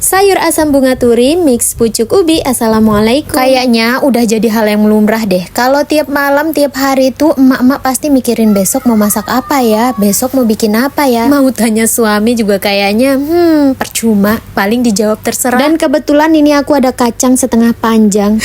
Sayur asam bunga turi mix pucuk ubi. Assalamualaikum. Kayaknya udah jadi hal yang lumrah deh. Kalau tiap malam, tiap hari tuh emak-emak pasti mikirin besok mau masak apa ya, besok mau bikin apa ya. Mau tanya suami juga kayaknya percuma, paling dijawab terserah. Dan kebetulan ini aku ada kacang setengah panjang.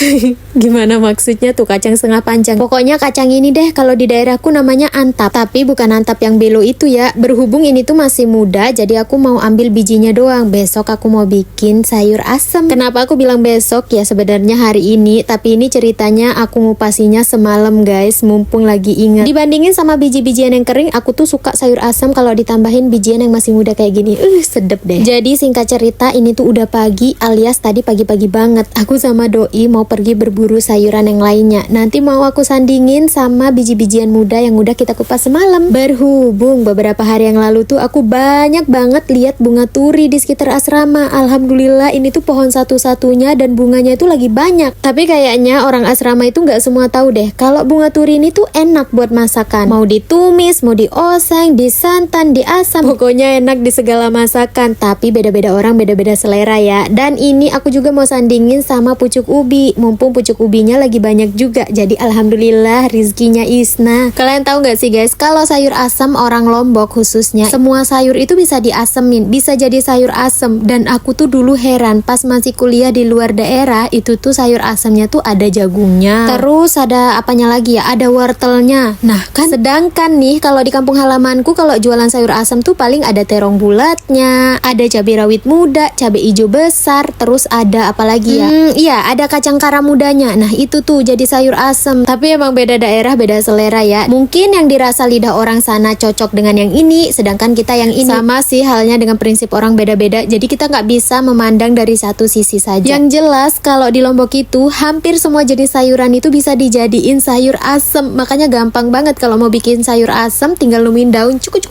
Gimana maksudnya tuh kacang setengah panjang? Pokoknya kacang ini deh, kalau di daerahku namanya antap. Tapi bukan antap yang belo itu ya. Berhubung ini tuh masih muda, jadi aku mau ambil bijinya doang. Besok aku mau bikin sayur asem. Kenapa aku bilang besok ya, sebenarnya hari ini, tapi ini ceritanya aku ngupasinya semalam guys, mumpung lagi ingat. Dibandingin sama biji-bijian yang kering, aku tuh suka sayur asem kalau ditambahin bijian yang masih muda kayak gini. Sedep deh. Jadi singkat cerita, ini tuh udah pagi, alias tadi pagi-pagi banget. Aku sama doi mau pergi berburu sayuran yang lainnya. Nanti mau aku sandingin sama biji-bijian muda yang udah kita kupas semalam. Berhubung beberapa hari yang lalu tuh aku banyak banget lihat bunga turi di sekitar asrama. Alhamdulillah ini tuh pohon satu-satunya dan bunganya itu lagi banyak. Tapi kayaknya orang asrama itu nggak semua tahu deh kalau bunga turi ini tuh enak buat masakan. Mau ditumis, mau dioseng, disantan, diasam, pokoknya enak di segala masakan. Tapi beda-beda orang, beda-beda selera ya. Dan ini aku juga mau sandingin sama pucuk ubi. Mumpung pucuk ubinya lagi banyak juga. Jadi alhamdulillah rizkinya Isna. Kalian tahu nggak sih guys, kalau sayur asam orang Lombok khususnya, semua sayur itu bisa diasemin, bisa jadi sayur asem. Dan aku tuh dulu heran pas masih kuliah di luar daerah, itu tuh sayur asemnya tuh ada jagungnya, terus ada apanya lagi ya, ada wortelnya. Nah kan, sedangkan nih kalau di kampung halamanku kalau jualan sayur asem tuh paling ada terong bulatnya, ada cabai rawit muda, cabai hijau besar, terus ada apa lagi ya? Iya, ada kacang kara mudanya. Nah itu tuh jadi sayur asem. Tapi emang beda daerah, beda selera ya. Mungkin yang dirasa lidah orang sana cocok dengan yang ini, sedangkan kita yang ini. Sama sih halnya dengan prinsip orang beda-beda. Jadi kita nggak bisa memandang dari satu sisi saja. Yang jelas kalau di Lombok itu hampir semua jenis sayuran itu bisa dijadiin sayur asem. Makanya gampang banget kalau mau bikin sayur asem, tinggal numin daun, cuk,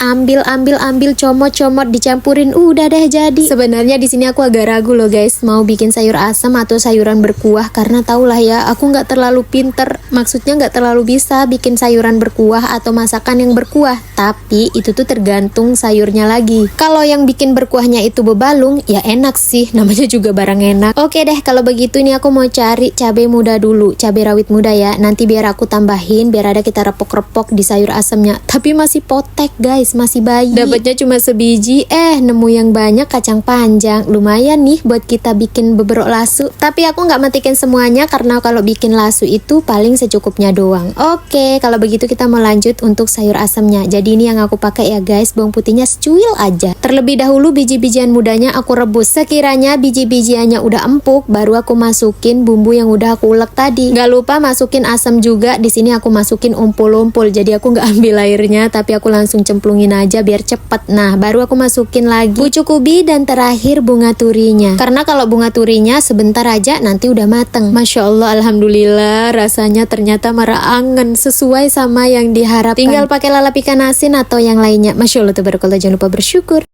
ambil, comot, dicampurin, udah deh jadi. Sebenarnya di sini aku agak ragu loh guys, mau bikin sayur asem atau sayuran berkuah, karena tahulah ya, aku nggak terlalu pinter. Maksudnya nggak terlalu bisa bikin sayuran berkuah atau masakan yang berkuah. Tapi itu tuh tergantung sayurnya lagi. Kalau yang bikin berkuahnya itu bebalung, ya enak sih, namanya juga barang enak. Oke deh, kalau begitu ini aku mau cari cabai muda dulu, cabai rawit muda ya. Nanti biar aku tambahin, biar ada kita repok-repok di sayur asemnya. Tapi masih potek guys, masih bayi. Dapatnya cuma sebiji, nemu yang banyak kacang panjang. Lumayan nih buat kita bikin beberok lasu. Tapi aku nggak matikin semuanya karena kalau bikin lasu itu paling secukupnya doang. Oke, kalau begitu kita mau lanjut untuk sayur asemnya. Jadi ini yang aku pakai ya guys, bawang putihnya secuil aja. Terlebih dahulu biji-bijian mudanya aku rebus. Sekiranya biji-bijiannya udah empuk, baru aku masukin bumbu yang udah aku ulek tadi. Gak lupa masukin asam juga. Di sini aku masukin umpul-umpul. Jadi aku nggak ambil airnya, tapi aku langsung cemplungin aja biar cepet. Nah, baru aku masukin lagi pucuk ubi dan terakhir bunga turinya. Karena kalau bunga turinya sebentar aja nanti udah mateng. Masya Allah, alhamdulillah rasanya ternyata angen sesuai sama yang diharapkan. Tinggal pakai lalap ikan asin atau yang lainnya. Masya Allah, tabarakallah, jangan lupa bersyukur.